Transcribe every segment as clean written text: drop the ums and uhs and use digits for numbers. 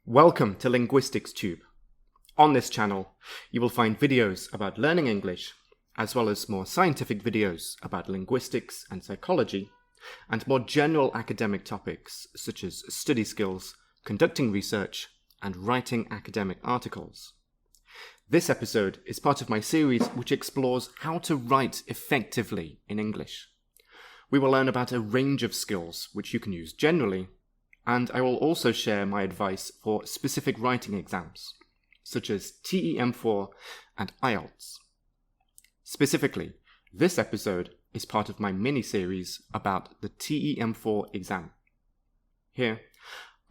Welcome to Linguistics Tube. On this channel, you will find videos about learning English, as well as more scientific videos about linguistics and psychology, and more general academic topics such as study skills, conducting research, and writing academic articles. This episode is part of my series which explores how to write effectively in English. We will learn about a range of skills which you can use generally, and I will also share my advice for specific writing exams, such as TEM-4 and IELTS. Specifically, this episode is part of my mini-series about the TEM-4 exam. Here,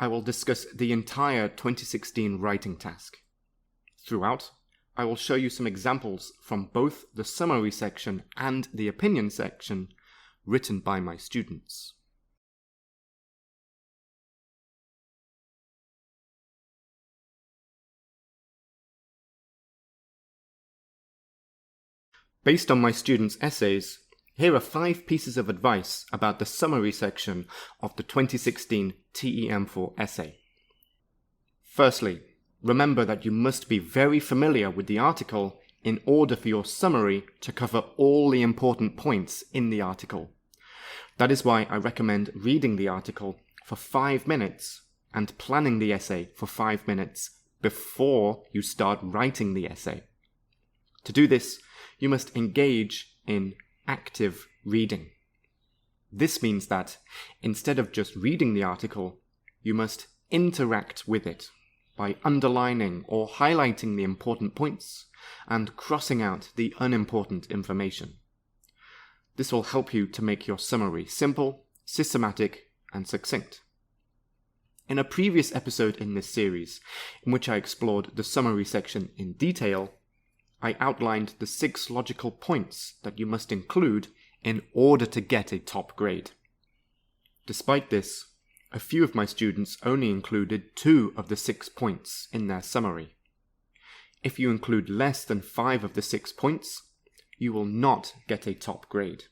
I will discuss the entire 2016 writing task. Throughout, I will show you some examples from both the summary section and the opinion section written by my students. Based on my students' essays, here are 5 pieces of advice about the summary section of the 2016 TEM-4 essay. Firstly, remember that you must be very familiar with the article in order for your summary to cover all the important points in the article. That is why I recommend reading the article for 5 minutes and planning the essay for 5 minutes before you start writing the essay. To do this, you must engage in active reading. This means that instead of just reading the article, you must interact with it by underlining or highlighting the important points and crossing out the unimportant information. This will help you to make your summary simple, systematic, and succinct. In a previous episode in this series, in which I explored the summary section in detail, I outlined the 6 logical points that you must include in order to get a top grade. Despite this, a few of my students only included 2 of the 6 points in their summary. If you include less than 5 of the 6 points, you will not get a top grade.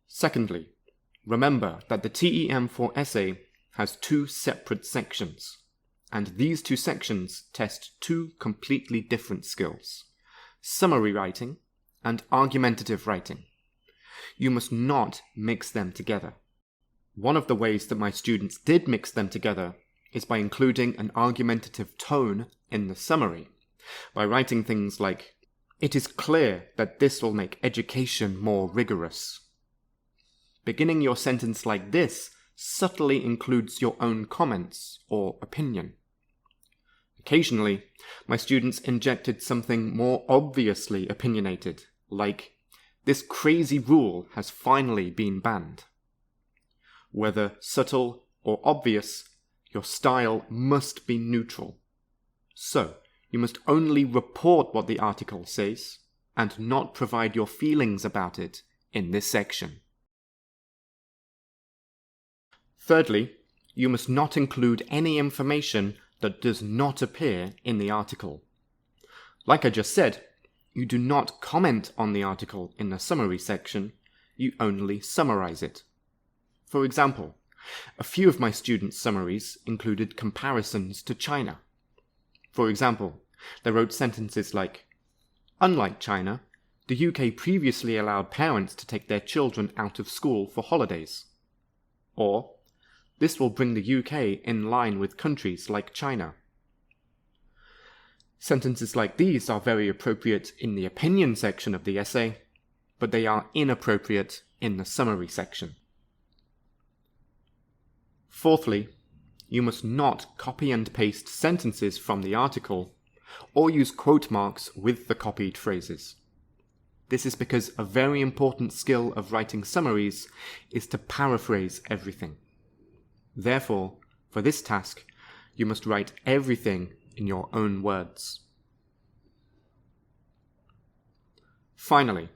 Secondly, remember that the TEM-4 essay has 2 separate sections, and these 2 sections test 2 completely different skills: summary writing and argumentative writing. You must not mix them together. One of the ways that my students did mix them together is by including an argumentative tone in the summary, by writing things like, "It is clear that this will make education more rigorous." Beginning your sentence like this subtly includes your own comments or opinion. Occasionally, my students injected something more obviously opinionated, like, "This crazy rule has finally been banned." Whether subtle or obvious, your style must be neutral. So, you must only report what the article says, and not provide your feelings about it in this section. Thirdly, you must not include any information that does not appear in the article. Like I just said, you do not comment on the article in the summary section, you only summarize it. For example, a few of my students' summaries included comparisons to China. For example, they wrote sentences like, "Unlike China, the UK previously allowed parents to take their children out of school for holidays." Or, "This will bring the UK in line with countries like China." Sentences like these are very appropriate in the opinion section of the essay, but they are inappropriate in the summary section. Fourthly, you must not copy and paste sentences from the article, or use quote marks with the copied phrases. This is because a very important skill of writing summaries is to paraphrase everything. Therefore, for this task, you must write everything in your own words. Finally,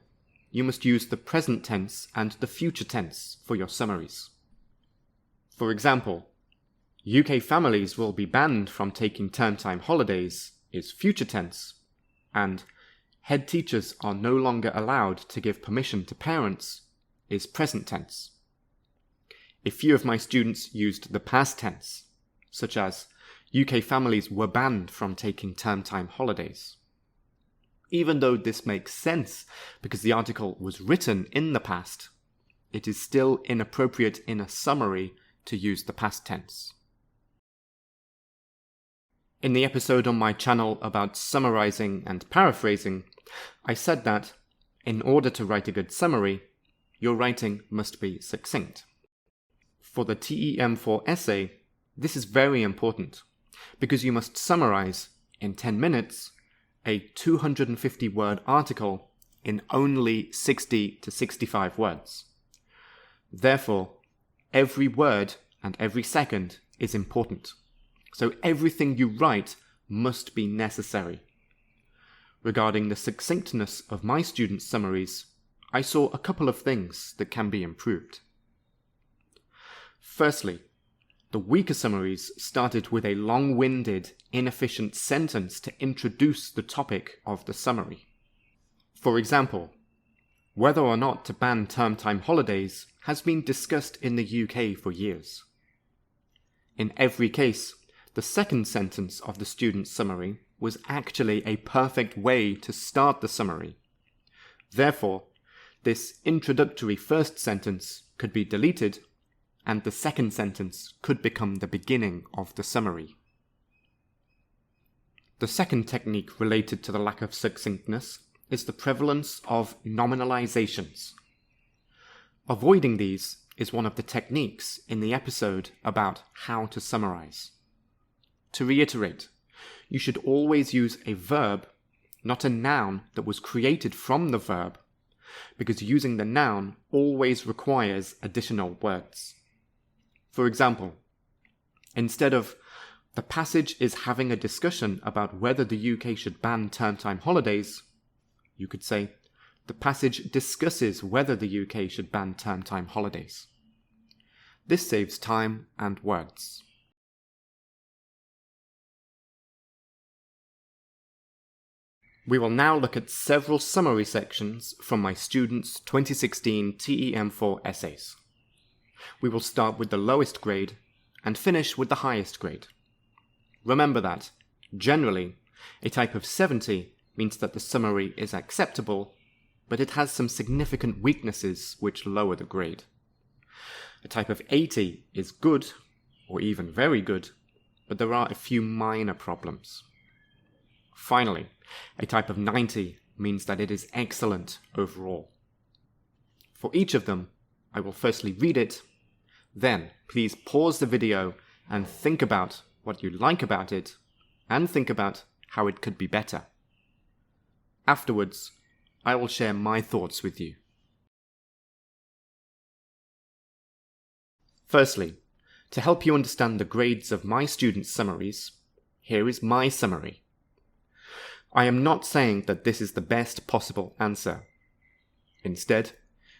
you must use the present tense and the future tense for your summaries. For example, "UK families will be banned from taking term-time holidays" is future tense, and "head teachers are no longer allowed to give permission to parents" is present tense. A few of my students used the past tense, such as, UK families were banned from taking term time holidays. Even though this makes sense because the article was written in the past, it is still inappropriate in a summary to use the past tense. In the episode on my channel about summarizing and paraphrasing, I said that, in order to write a good summary, your writing must be succinct. For the TEM-4 essay, this is very important, because you must summarize, in 10 minutes, a 250-word article in only 60 to 65 words. Therefore, every word and every second is important. So everything you write must be necessary. Regarding the succinctness of my students' summaries, I saw a couple of things that can be improved. Firstly, the weaker summaries started with a long-winded, inefficient sentence to introduce the topic of the summary. For example, whether or not to ban term time holidays has been discussed in the UK for years. In every case, the second sentence of the student's summary was actually a perfect way to start the summary. Therefore, this introductory first sentence could be deleted, and the second sentence could become the beginning of the summary. The second technique related to the lack of succinctness is the prevalence of nominalizations. Avoiding these is one of the techniques in the episode about how to summarize. To reiterate, you should always use a verb, not a noun that was created from the verb, because using the noun always requires additional words. For example, instead of "the passage is having a discussion about whether the UK should ban term time holidays," you could say, "the passage discusses whether the UK should ban term time holidays." This saves time and words. We will now look at several summary sections from my students' 2016 TEM-4 essays. We will start with the lowest grade and finish with the highest grade. Remember that, generally, a type of 70 means that the summary is acceptable, but it has some significant weaknesses which lower the grade. A type of 80 is good, or even very good, but there are a few minor problems. Finally, a type of 90 means that it is excellent overall. For each of them, I will firstly read it, then please pause the video and think about what you like about it, and think about how it could be better. Afterwards, I will share my thoughts with you. Firstly, to help you understand the grades of my students' summaries, here is my summary. I am not saying that this is the best possible answer. Instead,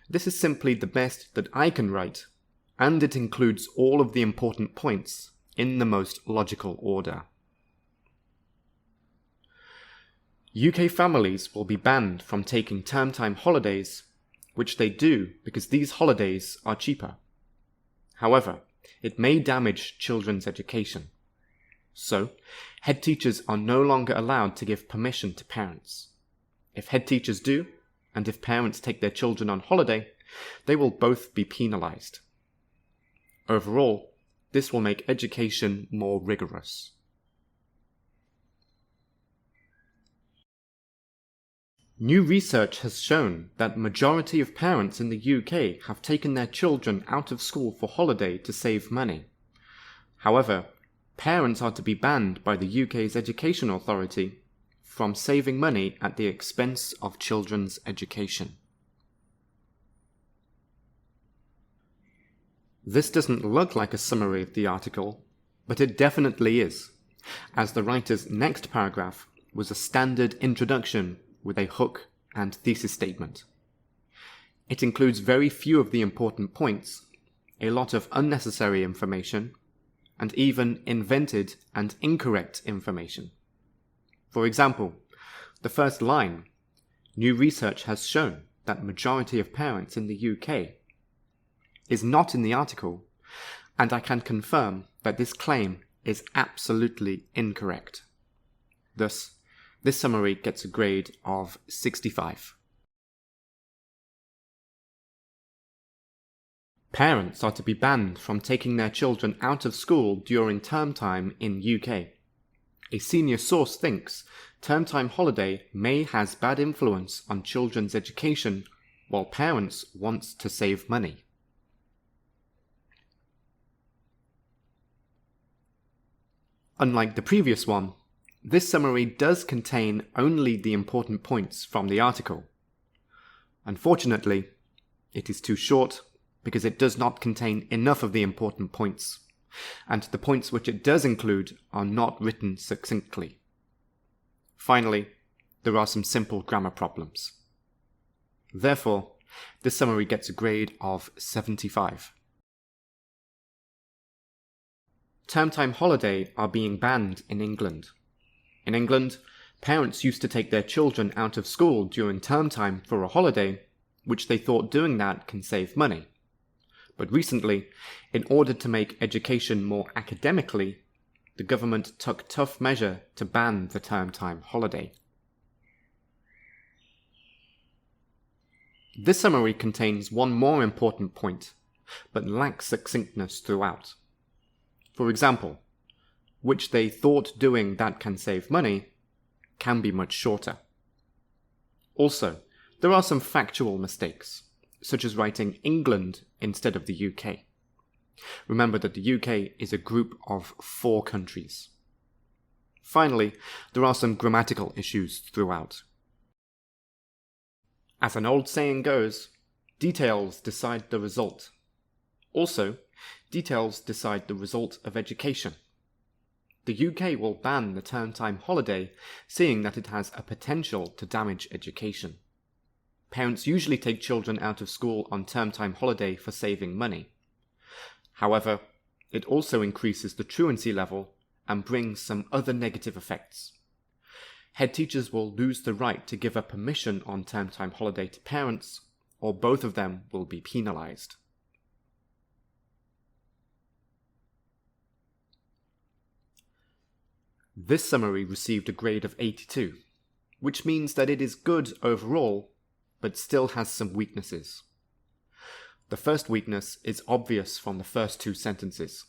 this is simply the best that I can write, and it includes all of the important points in the most logical order. UK families will be banned from taking term time holidays, which they do because these holidays are cheaper. However, it may damage children's education. So, head teachers are no longer allowed to give permission to parents. If head teachers do, and if parents take their children on holiday, they will both be penalized. Overall, this will make education more rigorous. New research has shown that majority of parents in the UK have taken their children out of school for holiday to save money. However, parents are to be banned by the UK's Education Authority from saving money at the expense of children's education. This doesn't look like a summary of the article, but it definitely is, as the writer's next paragraph was a standard introduction with a hook and thesis statement. It includes very few of the important points, a lot of unnecessary information, and even invented and incorrect information. For example, the first line, "New research has shown that majority of parents in the UK," is not in the article, and I can confirm that this claim is absolutely incorrect. Thus, this summary gets a grade of 65. Parents are to be banned from taking their children out of school during term time in UK. A senior source thinks term time holiday may has bad influence on children's education, while parents want to save money. Unlike the previous one, this summary does contain only the important points from the article. Unfortunately, it is too short because it does not contain enough of the important points, and the points which it does include are not written succinctly. Finally, there are some simple grammar problems. Therefore, this summary gets a grade of 75. Term time holiday are being banned in England. In England, parents used to take their children out of school during term time for a holiday, which they thought doing that can save money. But recently, in order to make education more academically, the government took tough measure to ban the term time holiday. This summary contains one more important point, but lacks succinctness throughout. For example, which they thought doing that can save money can be much shorter. Also, there are some factual mistakes, such as writing England instead of the UK. Remember that the UK is a group of 4 countries. Finally, there are some grammatical issues throughout. As an old saying goes, details decide the result. Also, details decide the result of education. The UK will ban the term time holiday, seeing that it has a potential to damage education. Parents usually take children out of school on term time holiday for saving money. However, it also increases the truancy level and brings some other negative effects. Head teachers will lose the right to give a permission on term time holiday to parents, or both of them will be penalised. This summary received a grade of 82, which means that it is good overall, but still has some weaknesses. The first weakness is obvious from the first 2 sentences.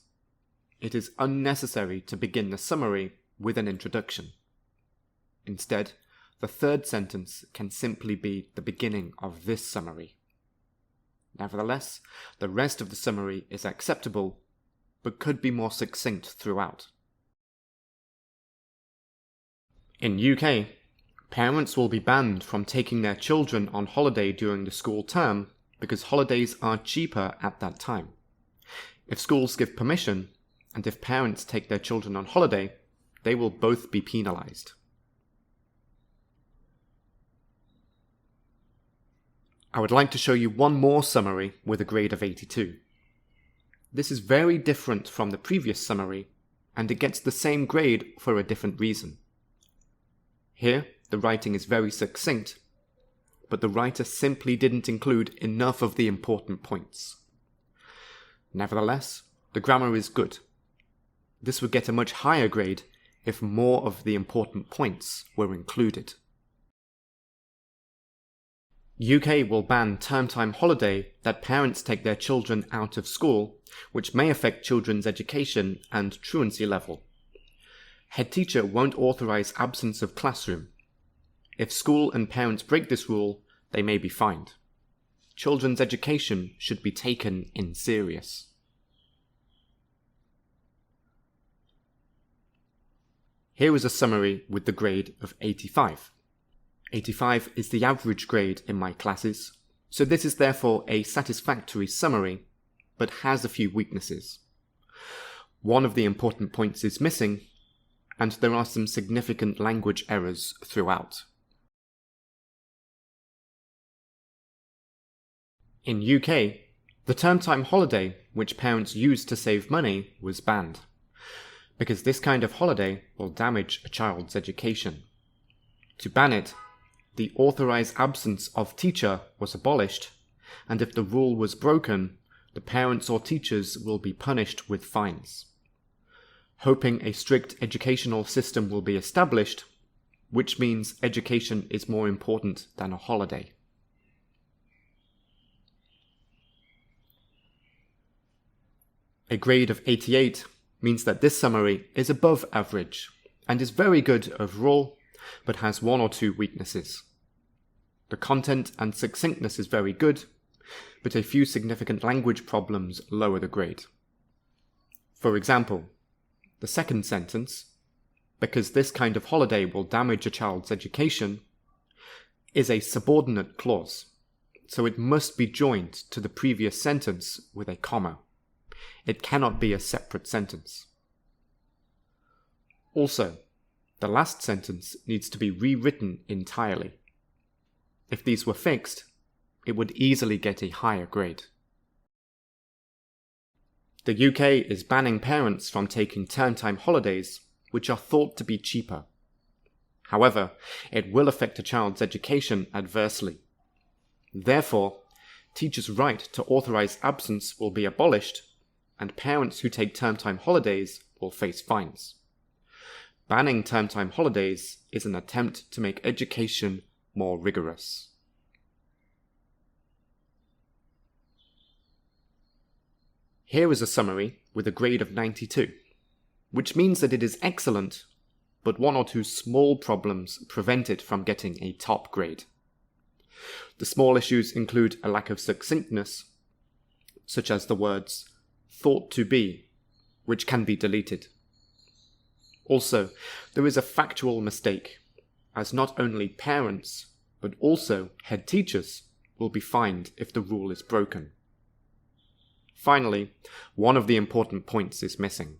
It is unnecessary to begin the summary with an introduction. Instead, the third sentence can simply be the beginning of this summary. Nevertheless, the rest of the summary is acceptable, but could be more succinct throughout. In UK, parents will be banned from taking their children on holiday during the school term because holidays are cheaper at that time. If schools give permission, and if parents take their children on holiday, they will both be penalised. I would like to show you one more summary with a grade of 82. This is very different from the previous summary, and it gets the same grade for a different reason. Here, the writing is very succinct, but the writer simply didn't include enough of the important points. Nevertheless, the grammar is good. This would get a much higher grade if more of the important points were included. UK will ban term time holiday that parents take their children out of school, which may affect children's education and truancy level. Head teacher won't authorise absence of classroom. If school and parents break this rule, they may be fined. Children's education should be taken in serious. Here is a summary with the grade of 85. 85 is the average grade in my classes, so this is therefore a satisfactory summary, but has a few weaknesses. One of the important points is missing, and there are some significant language errors throughout. In UK, the term time holiday, which parents use to save money, was banned, because this kind of holiday will damage a child's education. To ban it, the authorised absence of teacher was abolished, and if the rule was broken, the parents or teachers will be punished with fines. hoping a strict educational system will be established, which means education is more important than a holiday. A grade of 88 means that this summary is above average and is very good overall, but has one or two weaknesses. The content and succinctness is very good, but a few significant language problems lower the grade. For example, the second sentence, "because this kind of holiday will damage a child's education," is a subordinate clause, so it must be joined to the previous sentence with a comma. It cannot be a separate sentence. Also, the last sentence needs to be rewritten entirely. If these were fixed, it would easily get a higher grade. The UK is banning parents from taking term-time holidays, which are thought to be cheaper. However, it will affect a child's education adversely. Therefore, teachers' right to authorize absence will be abolished, and parents who take term-time holidays will face fines. Banning term-time holidays is an attempt to make education more rigorous. Here is a summary with a grade of 92, which means that it is excellent, but one or two small problems prevent it from getting a top grade. The small issues include a lack of succinctness, such as the words "thought to be," which can be deleted. Also, there is a factual mistake, as not only parents, but also head teachers will be fined if the rule is broken. Finally, one of the important points is missing.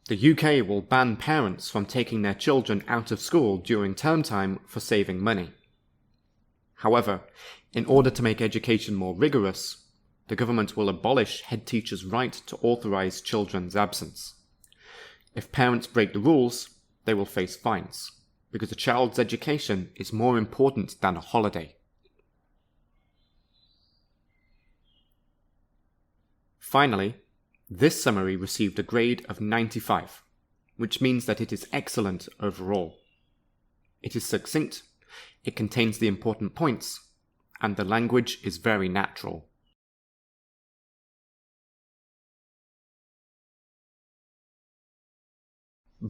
The UK will ban parents from taking their children out of school during term time for saving money. However, in order to make education more rigorous, the government will abolish head teachers' right to authorize children's absence. If parents break the rules, they will face fines, because a child's education is more important than a holiday. Finally, this summary received a grade of 95, which means that it is excellent overall. It is succinct, it contains the important points, and the language is very natural.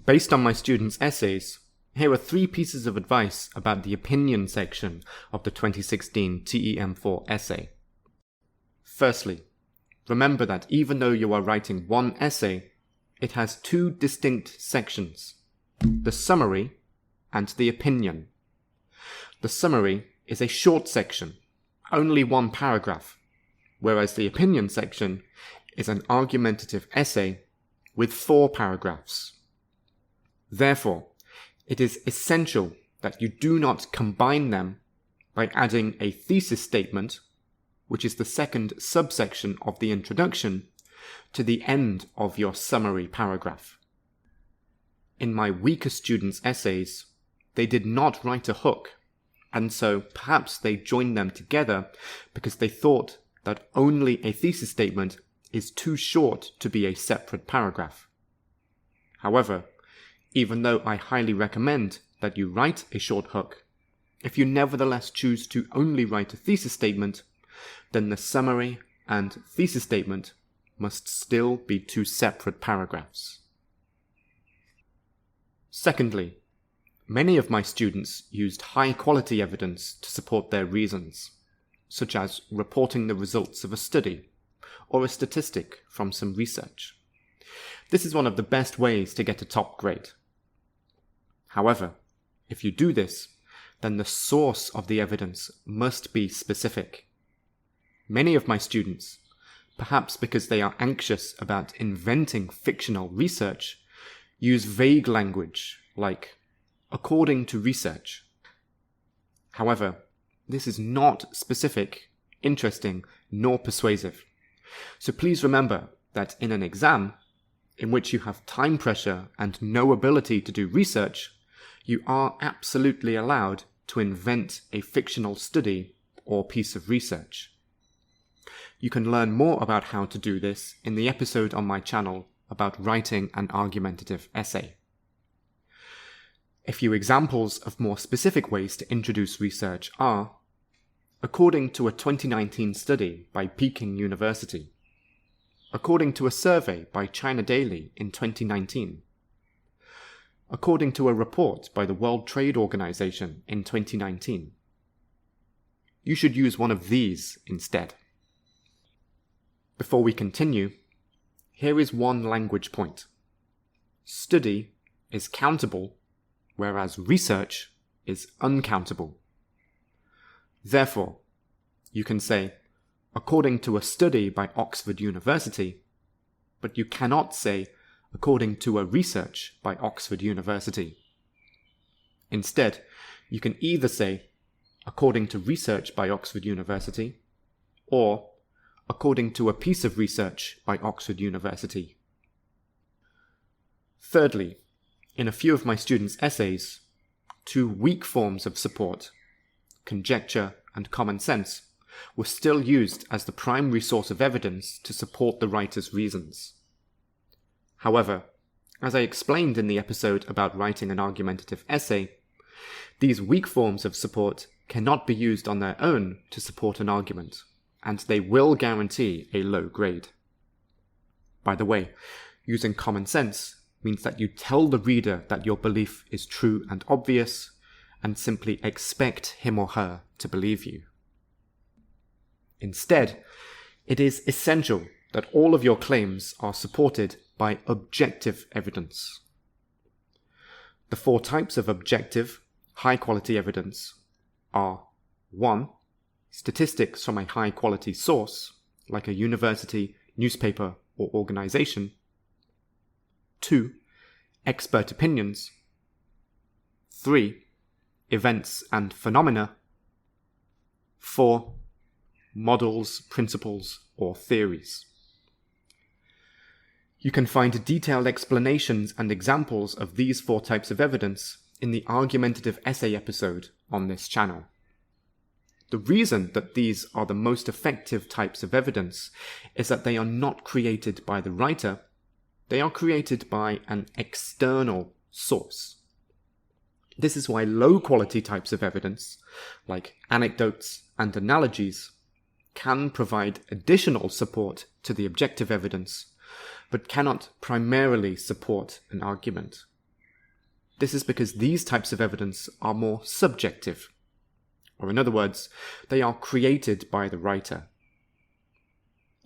Based on my students' essays, here are 3 pieces of advice about the opinion section of the 2016 TEM-4 essay. Firstly, remember that even though you are writing one essay, it has 2 distinct sections, the summary and the opinion. The summary is a short section, only 1 paragraph, whereas the opinion section is an argumentative essay with 4 paragraphs. Therefore, it is essential that you do not combine them by adding a thesis statement, which is the second subsection of the introduction, to the end of your summary paragraph. In my weaker students' essays, they did not write a hook, and so perhaps they joined them together because they thought that only a thesis statement is too short to be a separate paragraph. However, even though I highly recommend that you write a short hook, if you nevertheless choose to only write a thesis statement, then the summary and thesis statement must still be 2 separate paragraphs. Secondly, many of my students used high-quality evidence to support their reasons, such as reporting the results of a study or a statistic from some research. This is one of the best ways to get a top grade. However, if you do this, then the source of the evidence must be specific. Many of my students, perhaps because they are anxious about inventing fictional research, use vague language like "according to research." However, this is not specific, interesting, nor persuasive. So please remember that in an exam, in which you have time pressure and no ability to do research, you are absolutely allowed to invent a fictional study or piece of research. You can learn more about how to do this in the episode on my channel about writing an argumentative essay. A few examples of more specific ways to introduce research are: according to a 2019 study by Peking University, according to a survey by China Daily in 2019, according to a report by the World Trade Organization in 2019. You should use one of these instead. Before we continue, here is one language point. Study is countable, whereas research is uncountable. Therefore, you can say, according to a study by Oxford University, but you cannot say, according to a research by Oxford University. Instead, you can either say, according to research by Oxford University, or according to a piece of research by Oxford University. Thirdly, in a few of my students' essays, two weak forms of support, conjecture and common sense, were still used as the primary source of evidence to support the writer's reasons. However, as I explained in the episode about writing an argumentative essay, these weak forms of support cannot be used on their own to support an argument, and they will guarantee a low grade. By the way, using common sense means that you tell the reader that your belief is true and obvious, and simply expect him or her to believe you. Instead, it is essential that all of your claims are supported by objective evidence. The four types of objective, high-quality evidence are: 1. Statistics from a high-quality source, like a university, newspaper, or organization. 2. Expert opinions. 3. Events and phenomena. 4. Models, principles, or theories. You can find detailed explanations and examples of these four types of evidence in the argumentative essay episode on this channel. The reason that these are the most effective types of evidence is that they are not created by the writer, they are created by an external source. This is why low-quality types of evidence, like anecdotes and analogies, can provide additional support to the objective evidence, but cannot primarily support an argument. This is because these types of evidence are more subjective, or in other words, they are created by the writer.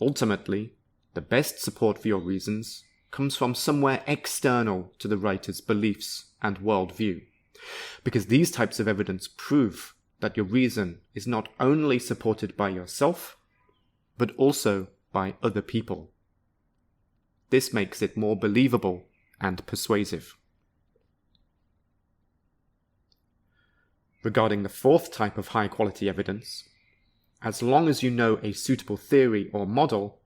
Ultimately, the best support for your reasons comes from somewhere external to the writer's beliefs and worldview, because these types of evidence prove that your reason is not only supported by yourself, but also by other people. This makes it more believable and persuasive. Regarding the fourth type of high-quality evidence, as long as you know a suitable theory or model,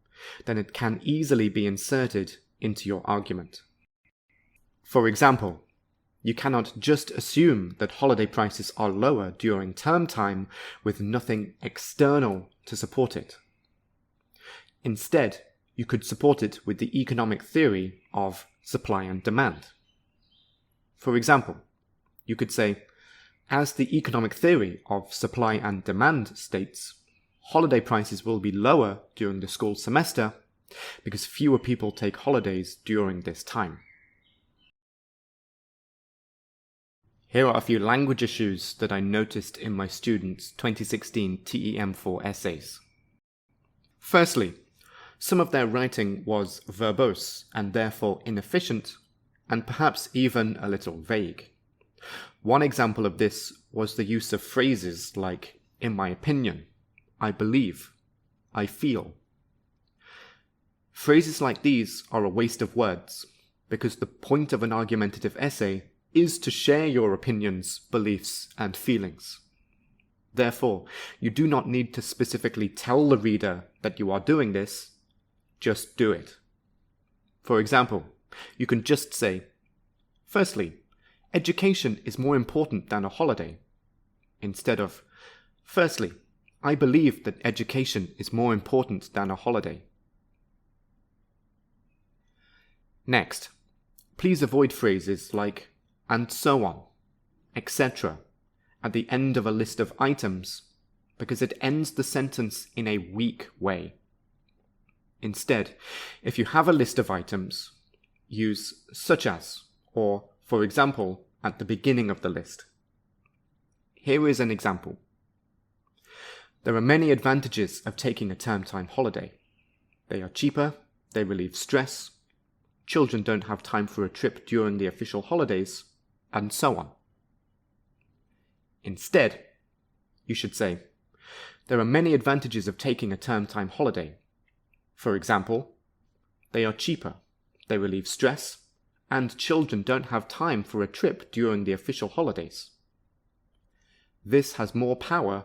then it can easily be inserted into your argument. For example, you cannot just assume that holiday prices are lower during term time with nothing external to support it. Instead, you could support it with the economic theory of supply and demand. For example, you could say, as the economic theory of supply and demand states, holiday prices will be lower during the school semester because fewer people take holidays during this time. Here are a few language issues that I noticed in my students' 2016 TEM-4 essays. Firstly, some of their writing was verbose and therefore inefficient, and perhaps even a little vague. One example of this was the use of phrases like, in my opinion, I believe, I feel. Phrases like these are a waste of words, because the point of an argumentative essay is to share your opinions, beliefs, and feelings. Therefore, you do not need to specifically tell the reader that you are doing this, just do it. For example, you can just say, firstly, education is more important than a holiday, instead of, firstly, I believe that education is more important than a holiday. Next, please avoid phrases like "and so on," etc. at the end of a list of items, because it ends the sentence in a weak way. Instead, if you have a list of items, use "such as" or "for example" at the beginning of the list. Here is an example. There are many advantages of taking a term time holiday. They are cheaper, they relieve stress, children don't have time for a trip during the official holidays, and so on. Instead, you should say, there are many advantages of taking a term time holiday. For example, they are cheaper, they relieve stress, and children don't have time for a trip during the official holidays. This has more power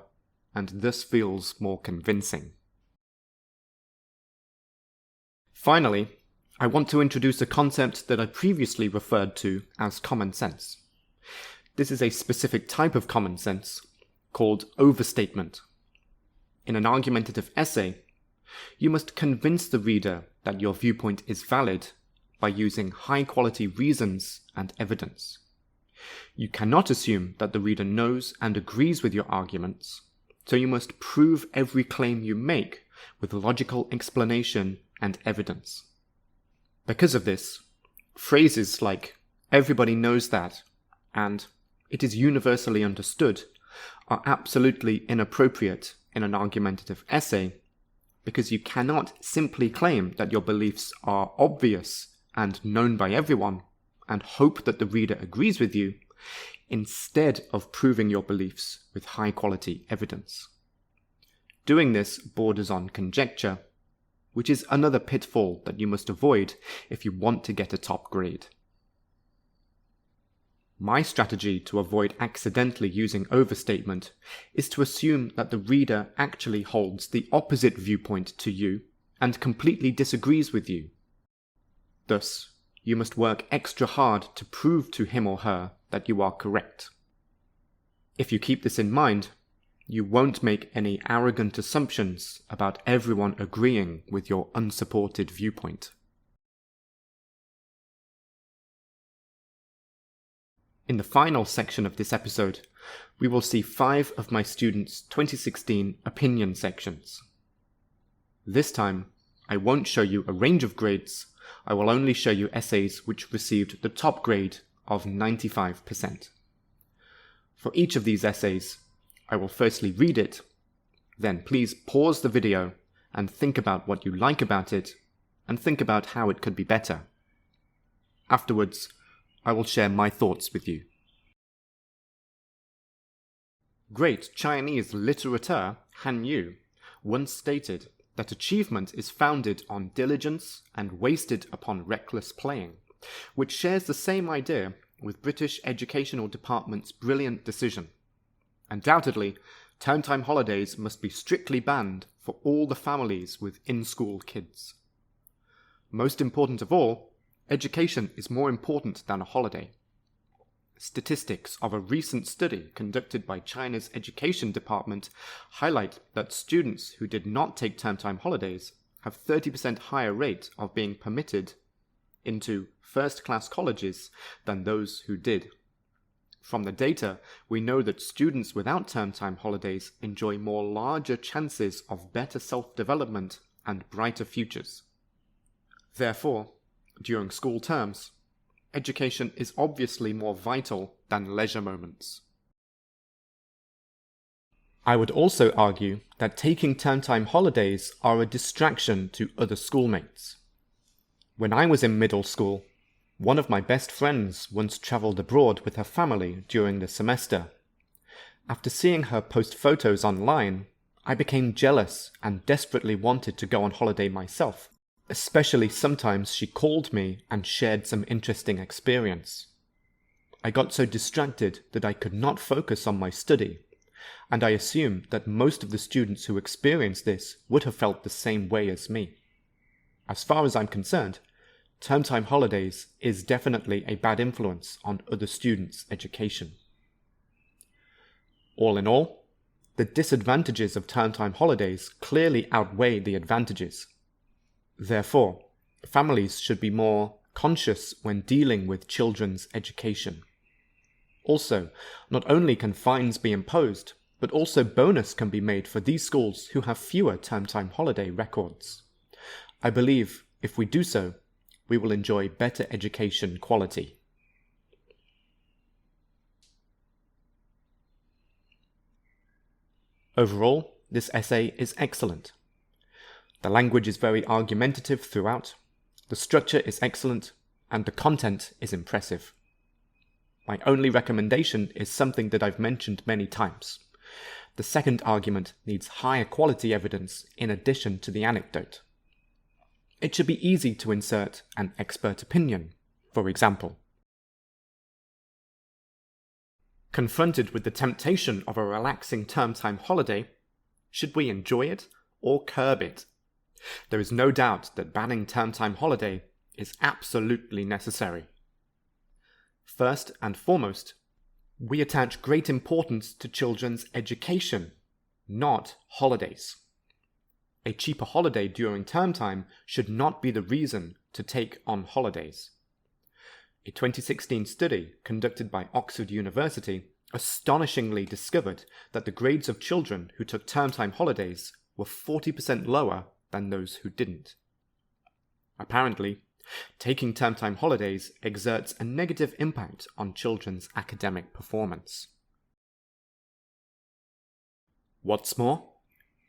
and thus feels more convincing. Finally, I want to introduce a concept that I previously referred to as common sense. This is a specific type of common sense called overstatement. In an argumentative essay, you must convince the reader that your viewpoint is valid by using high-quality reasons and evidence. You cannot assume that the reader knows and agrees with your arguments, so you must prove every claim you make with logical explanation and evidence. Because of this, phrases like "everybody knows that" and "it is universally understood" are absolutely inappropriate in an argumentative essay, because you cannot simply claim that your beliefs are obvious and known by everyone and hope that the reader agrees with you, instead of proving your beliefs with high-quality evidence. Doing this borders on conjecture, which is another pitfall that you must avoid if you want to get a top grade. My strategy to avoid accidentally using overstatement is to assume that the reader actually holds the opposite viewpoint to you and completely disagrees with you. Thus, you must work extra hard to prove to him or her that you are correct. If you keep this in mind, you won't make any arrogant assumptions about everyone agreeing with your unsupported viewpoint. In the final section of this episode, we will see 5 of my students' 2016 opinion sections. This time, I won't show you a range of grades, I will only show you essays which received the top grade of 95%. For each of these essays, I will firstly read it, then please pause the video and think about what you like about it, and think about how it could be better. Afterwards, I will share my thoughts with you. Great Chinese literateur Han Yu once stated that achievement is founded on diligence and wasted upon reckless playing, which shares the same idea with British Educational Department's brilliant decision. Undoubtedly, term time holidays must be strictly banned for all the families with in-school kids. Most important of all, education is more important than a holiday. Statistics of a recent study conducted by China's Education Department highlight that students who did not take term time holidays have 30% higher rate of being permitted into first-class colleges than those who did. From the data, we know that students without term time holidays enjoy more larger chances of better self-development and brighter futures. Therefore, during school terms, education is obviously more vital than leisure moments. I would also argue that taking term time holidays are a distraction to other schoolmates. When I was in middle school, one of my best friends once travelled abroad with her family during the semester. After seeing her post photos online, I became jealous and desperately wanted to go on holiday myself. Especially sometimes she called me and shared some interesting experience. I got so distracted that I could not focus on my study, and I assume that most of the students who experienced this would have felt the same way as me. As far as I'm concerned, term time holidays is definitely a bad influence on other students' education. All in all, the disadvantages of term time holidays clearly outweigh the advantages. Therefore, families should be more conscious when dealing with children's education. Also, not only can fines be imposed, but also bonus can be made for these schools who have fewer term time holiday records. I believe if we do so, we will enjoy better education quality. Overall, this essay is excellent. The language is very argumentative throughout, the structure is excellent, and the content is impressive. My only recommendation is something that I've mentioned many times. The second argument needs higher quality evidence in addition to the anecdote. It should be easy to insert an expert opinion, for example. Confronted with the temptation of a relaxing term time holiday, should we enjoy it or curb it? There is no doubt that banning term time holiday is absolutely necessary. First and foremost, we attach great importance to children's education, not holidays. A cheaper holiday during term time should not be the reason to take on holidays. A 2016 study conducted by Oxford University astonishingly discovered that the grades of children who took term time holidays were 40% lower than those who didn't. Apparently, taking term time holidays exerts a negative impact on children's academic performance. What's more,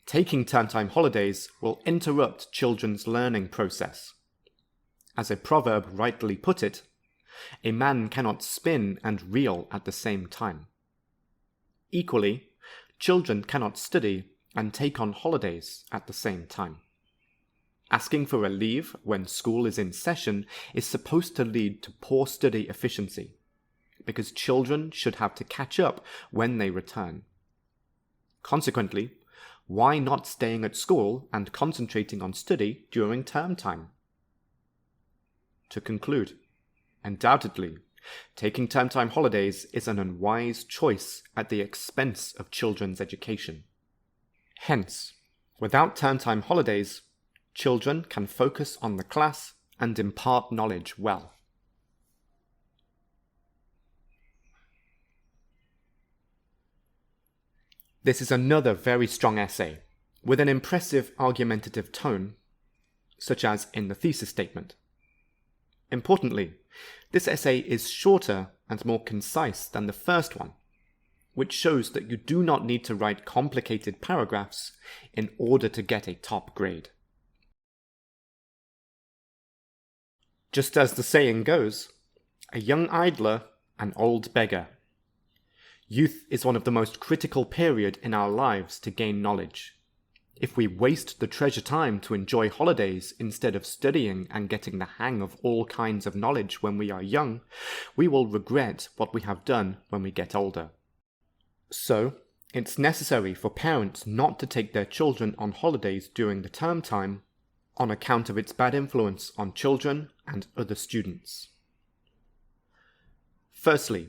taking term time holidays will interrupt children's learning process. As a proverb rightly put it, a man cannot spin and reel at the same time. Equally, children cannot study and take on holidays at the same time. Asking for a leave when school is in session is supposed to lead to poor study efficiency, because children should have to catch up when they return. Consequently, why not staying at school and concentrating on study during term time? To conclude, undoubtedly, taking term time holidays is an unwise choice at the expense of children's education. Hence, without term time holidays, children can focus on the class and impart knowledge well. This is another very strong essay, with an impressive argumentative tone, such as in the thesis statement. Importantly, this essay is shorter and more concise than the first one, which shows that you do not need to write complicated paragraphs in order to get a top grade. Just as the saying goes, a young idler, an old beggar. Youth is one of the most critical periods in our lives to gain knowledge. If we waste the treasure time to enjoy holidays instead of studying and getting the hang of all kinds of knowledge when we are young, we will regret what we have done when we get older. So, it's necessary for parents not to take their children on holidays during the term time on account of its bad influence on children and other students. Firstly,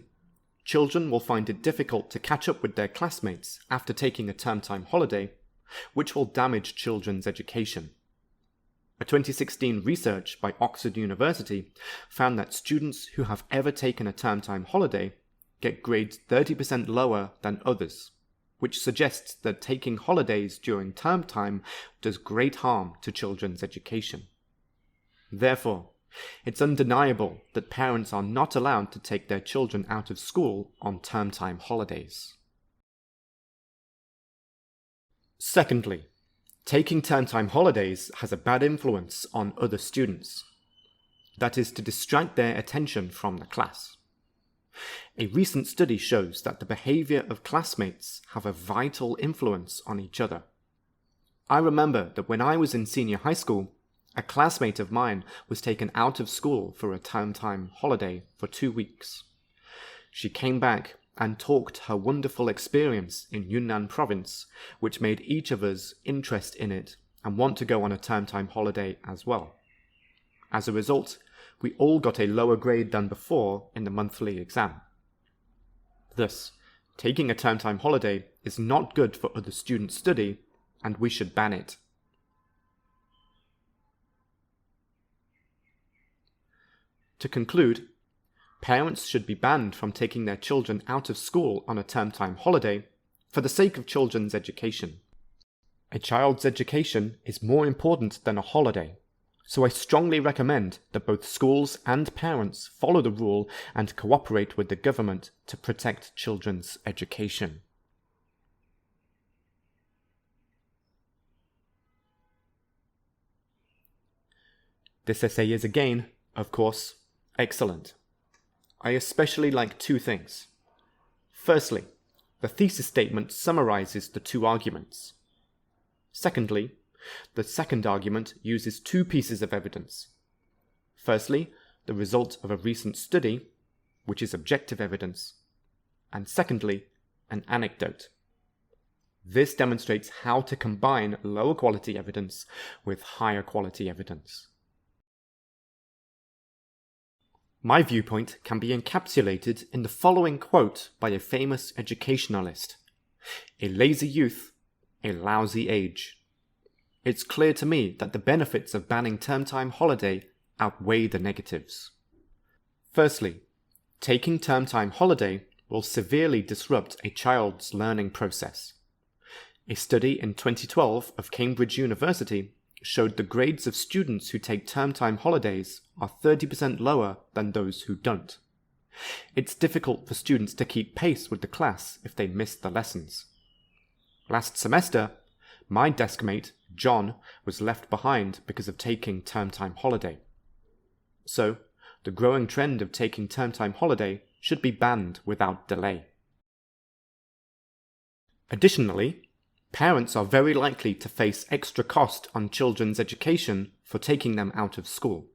children will find it difficult to catch up with their classmates after taking a term time holiday, which will damage children's education. A 2016 research by Oxford University found that students who have ever taken a term time holiday get grades 30% lower than others, which suggests that taking holidays during term time does great harm to children's education. Therefore, it's undeniable that parents are not allowed to take their children out of school on term time holidays. Secondly, taking term time holidays has a bad influence on other students. That is, to distract their attention from the class. A recent study shows that the behavior of classmates have a vital influence on each other. I remember that when I was in senior high school, a classmate of mine was taken out of school for a term time holiday for 2 weeks. She came back and talked her wonderful experience in Yunnan province, which made each of us interest in it and want to go on a term time holiday as well. As a result, we all got a lower grade than before in the monthly exam. Thus, taking a term time holiday is not good for other students' study, and we should ban it. To conclude, parents should be banned from taking their children out of school on a term-time holiday for the sake of children's education. A child's education is more important than a holiday, so I strongly recommend that both schools and parents follow the rule and cooperate with the government to protect children's education. This essay is again, of course, excellent. I especially like two things. Firstly, the thesis statement summarizes the two arguments. Secondly, the second argument uses two pieces of evidence. Firstly, the result of a recent study, which is objective evidence, and secondly, an anecdote. This demonstrates how to combine lower quality evidence with higher quality evidence. My viewpoint can be encapsulated in the following quote by a famous educationalist: "A lazy youth, a lousy age." It's clear to me that the benefits of banning term-time holiday outweigh the negatives. Firstly, taking term-time holiday will severely disrupt a child's learning process. A study in 2012 of Cambridge University showed the grades of students who take term-time holidays are 30% lower than those who don't. It's difficult for students to keep pace with the class if they miss the lessons. Last semester, my deskmate, John, was left behind because of taking term-time holiday. So, the growing trend of taking term-time holiday should be banned without delay. Additionally, parents are very likely to face extra cost on children's education for taking them out of school.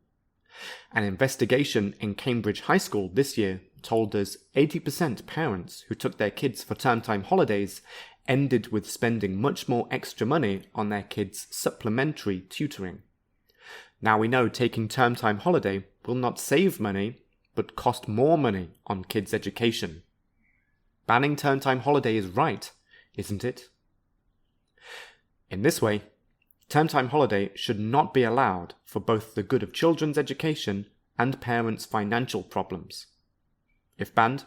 An investigation in Cambridge High School this year told us 80% parents who took their kids for term-time holidays ended with spending much more extra money on their kids' supplementary tutoring. Now we know taking term-time holiday will not save money, but cost more money on kids' education. Banning term-time holiday is right, isn't it? In this way, term-time holiday should not be allowed for both the good of children's education and parents' financial problems. If banned,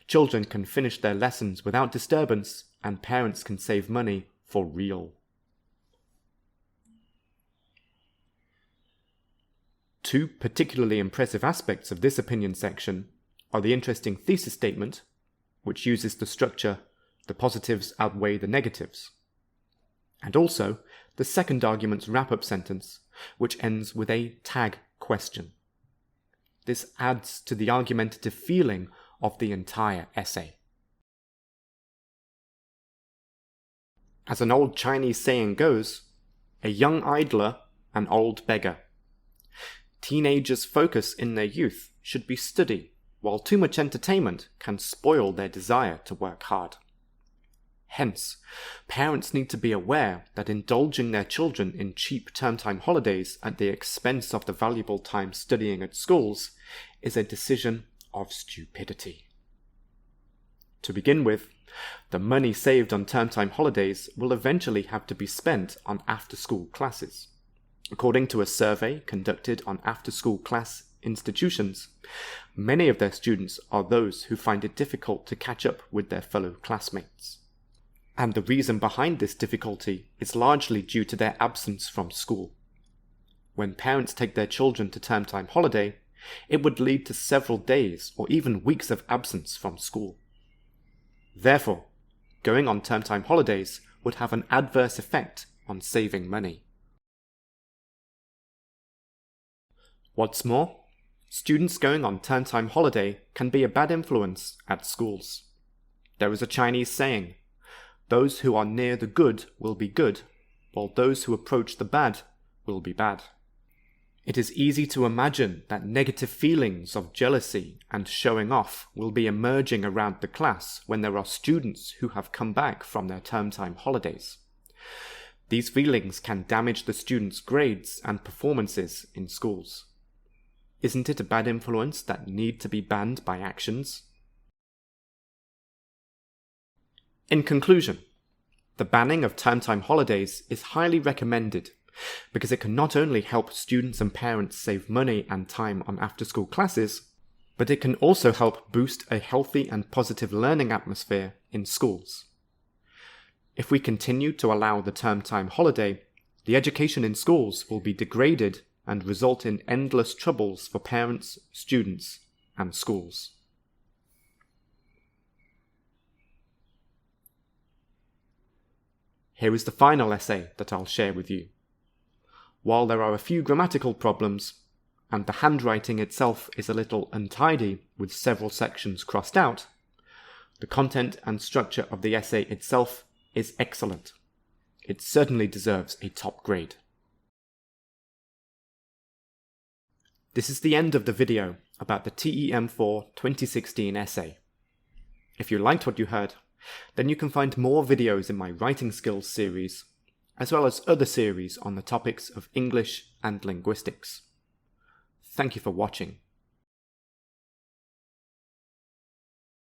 children can finish their lessons without disturbance and parents can save money for real. Two particularly impressive aspects of this opinion section are the interesting thesis statement, which uses the structure "the positives outweigh the negatives," and also the second argument's wrap-up sentence, which ends with a tag question. This adds to the argumentative feeling of the entire essay. As an old Chinese saying goes, a young idler, an old beggar. Teenagers' focus in their youth should be study, while too much entertainment can spoil their desire to work hard. Hence, parents need to be aware that indulging their children in cheap term-time holidays at the expense of the valuable time studying at schools is a decision of stupidity. To begin with, the money saved on term-time holidays will eventually have to be spent on after-school classes. According to a survey conducted on after-school class institutions, many of their students are those who find it difficult to catch up with their fellow classmates. And the reason behind this difficulty is largely due to their absence from school. When parents take their children to term-time holiday, it would lead to several days or even weeks of absence from school. Therefore, going on term-time holidays would have an adverse effect on saving money. What's more, students going on term-time holiday can be a bad influence at schools. There is a Chinese saying, "Those who are near the good will be good, while those who approach the bad will be bad." It is easy to imagine that negative feelings of jealousy and showing off will be emerging around the class when there are students who have come back from their term-time holidays. These feelings can damage the students' grades and performances in schools. Isn't it a bad influence that need to be banned by actions? In conclusion, the banning of term-time holidays is highly recommended because it can not only help students and parents save money and time on after-school classes, but it can also help boost a healthy and positive learning atmosphere in schools. If we continue to allow the term time holiday, the education in schools will be degraded and result in endless troubles for parents, students, and schools. Here is the final essay that I'll share with you. While there are a few grammatical problems, and the handwriting itself is a little untidy with several sections crossed out, the content and structure of the essay itself is excellent. It certainly deserves a top grade. This is the end of the video about the TEM-4 2016 essay. If you liked what you heard, then you can find more videos in my Writing Skills series, as well as other series on the topics of English and linguistics. Thank you for watching.